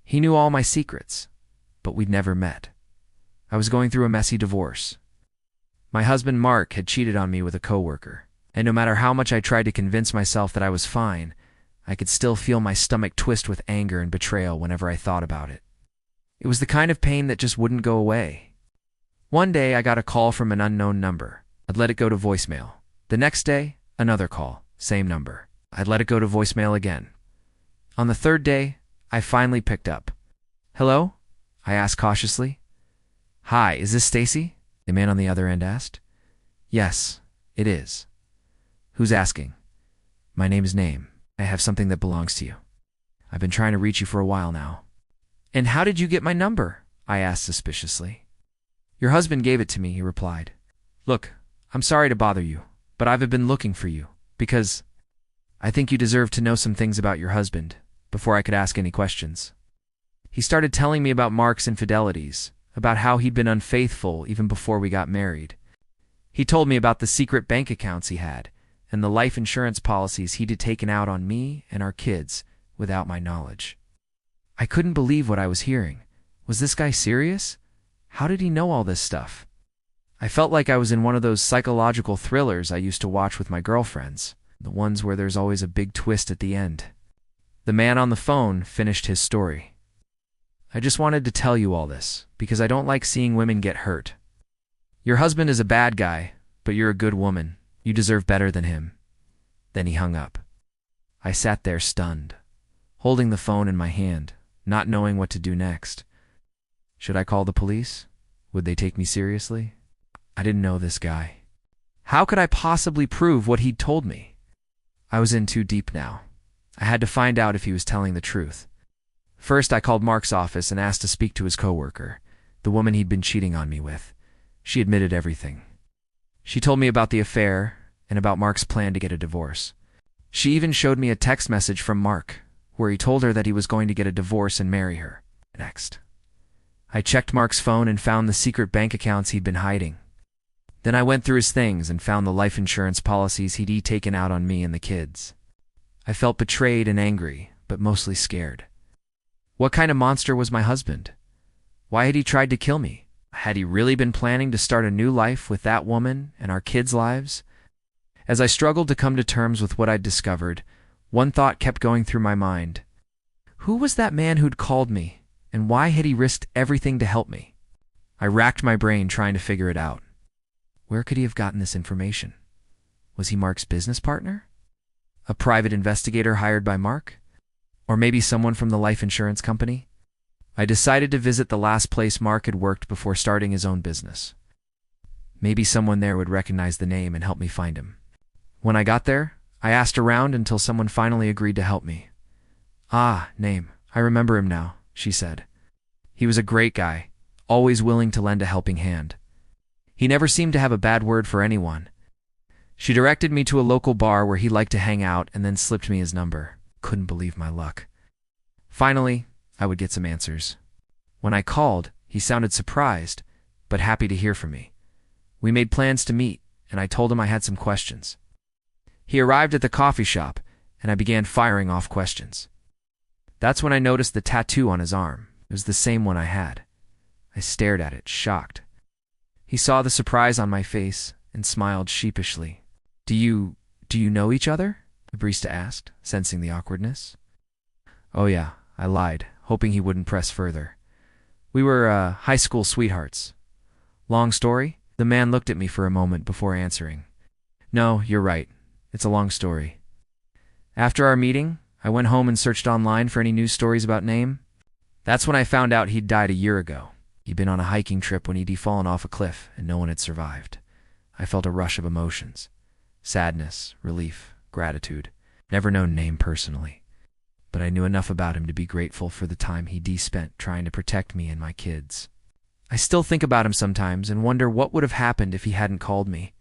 He knew all my secrets, but we'd never met. I was going through a messy divorce. My husband Mark had cheated on me with a coworker, and no matter how much I tried to convince myself that I was fine, I could still feel my stomach twist with anger and betrayal whenever I thought about it. It was the kind of pain that just wouldn't go away. One day I got a call from an unknown number. I'd let it go to voicemail. The next day, another call, same number. I'd let it go to voicemail again. On the third day, I finally picked up. "Hello?" I asked cautiously. "Hi, is this Stacy?" the man on the other end asked. "Yes, it is." "Who's asking?" "My name is Name. I have something that belongs to you. I've been trying to reach you for a while now." "And how did you get my number?" I asked suspiciously. "Your husband gave it to me," he replied. "Look, I'm sorry to bother you, but I've been looking for you, because I think you deserve to know some things about your husband before I could ask any questions." He started telling me about Mark's infidelities, about how he'd been unfaithful even before we got married. He told me about the secret bank accounts he had, and the life insurance policies he'd taken out on me and our kids without my knowledge. I couldn't believe what I was hearing. Was this guy serious? How did he know all this stuff? I felt like I was in one of those psychological thrillers I used to watch with my girlfriends, the ones where there's always a big twist at the end. The man on the phone finished his story. "I just wanted to tell you all this, because I don't like seeing women get hurt. Your husband is a bad guy, but you're a good woman. You deserve better than him." Then he hung up. I sat there stunned, holding the phone in my hand, not knowing what to do next. Should I call the police? Would they take me seriously? I didn't know this guy. How could I possibly prove what he'd told me? I was in too deep now. I had to find out if he was telling the truth. First, I called Mark's office and asked to speak to his coworker, the woman he'd been cheating on me with. She admitted everything. She told me about the affair and about Mark's plan to get a divorce. She even showed me a text message from Mark, where he told her that he was going to get a divorce and marry her. Next, I checked Mark's phone and found the secret bank accounts he'd been hiding. Then I went through his things and found the life insurance policies he'd taken out on me and the kids. I felt betrayed and angry, but mostly scared. What kind of monster was my husband? Why had he tried to kill me? Had he really been planning to start a new life with that woman and our kids' lives? As I struggled to come to terms with what I'd discovered, one thought kept going through my mind. Who was that man who'd called me, and why had he risked everything to help me? I racked my brain trying to figure it out. Where could he have gotten this information? Was he Mark's business partner? A private investigator hired by Mark? Or maybe someone from the life insurance company? I decided to visit the last place Mark had worked before starting his own business. Maybe someone there would recognize the name and help me find him. When I got there, I asked around until someone finally agreed to help me. "Ah, Name, I remember him now," she said. "He was a great guy, always willing to lend a helping hand. He never seemed to have a bad word for anyone." She directed me to a local bar where he liked to hang out and then slipped me his number. Couldn't believe my luck. Finally, I would get some answers. When I called, he sounded surprised, but happy to hear from me. We made plans to meet, and I told him I had some questions. He arrived at the coffee shop, and I began firing off questions. That's when I noticed the tattoo on his arm. It was the same one I had. I stared at it, shocked. He saw the surprise on my face and smiled sheepishly. Do you know each other?" the barista asked, sensing the awkwardness. "Oh yeah," I lied, hoping he wouldn't press further. "We were high school sweethearts." "Long story?" The man looked at me for a moment before answering. "No, you're right. It's a long story." After our meeting, I went home and searched online for any news stories about Name. That's when I found out he'd died a year ago. He'd been on a hiking trip when he'd fallen off a cliff and no one had survived. I felt a rush of emotions. Sadness, relief, gratitude. Never known Name personally, but I knew enough about him to be grateful for the time he'd spent trying to protect me and my kids. I still think about him sometimes and wonder what would have happened if he hadn't called me.